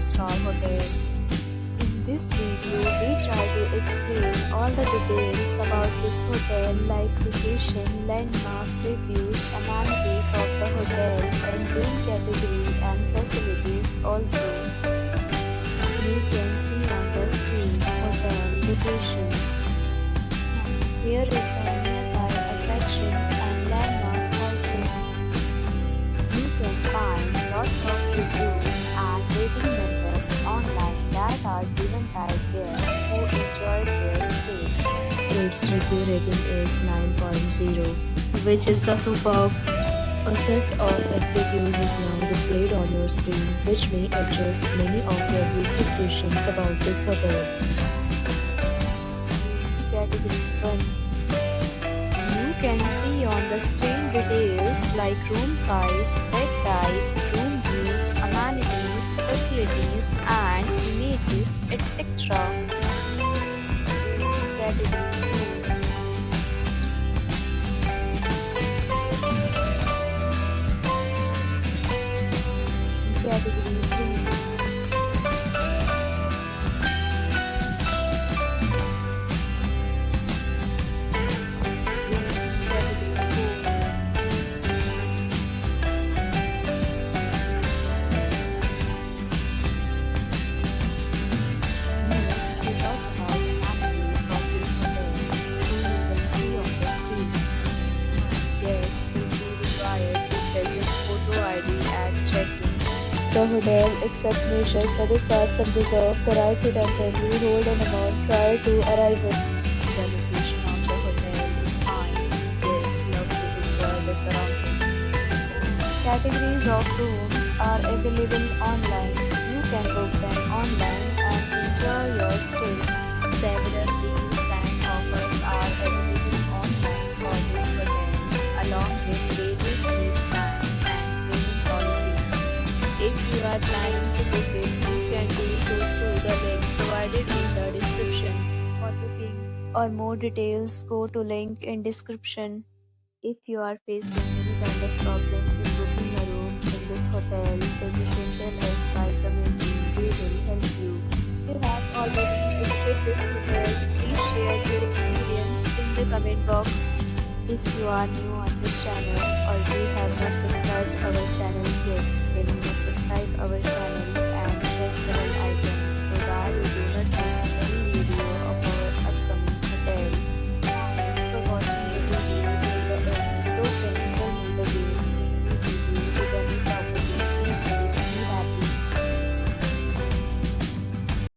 5-star hotel. In this video, we try to explain all the details about this hotel like location, landmark, reviews, amenities of the hotel, and room category and facilities also. You can see on the screen hotel location. Here is the nearby attractions and landmark also. You can find lots of reviews and rating numbers online that are given by guests who enjoyed their stay. Its review rating is 9.0, which is the superb. A set of FAQs is now displayed on your screen, which may address many of your basic questions about this hotel. Category 1. You can see on the screen details like room size, bed type, room view, amenities, facilities, and images, etc. Category 2. Category 3. Next, we talk about amenities of this hotel, so you can see on the screen. Guests will be required to present photo ID at check-in. The hotel accepts major credit cards and reserves the right to temporarily hold an amount prior to arrival. The location of the hotel is fine. Guests love to enjoy the surroundings. Categories of rooms are available online. You can book them online and enjoy your stay. Several deals and offers are available online for this hotel, along with various meal plans and payment policies. If you are planning to book it, you can do so through the link provided in the description. For booking or more details, go to link in description. If you are facing any kind of problem in booking a room in this hotel, then you can tell us by commenting. We will help you. If you have already visited this hotel, please share your experience in the comment box. If you are new on this channel or you have not subscribed our channel yet, then you must subscribe our channel and press the bell icon.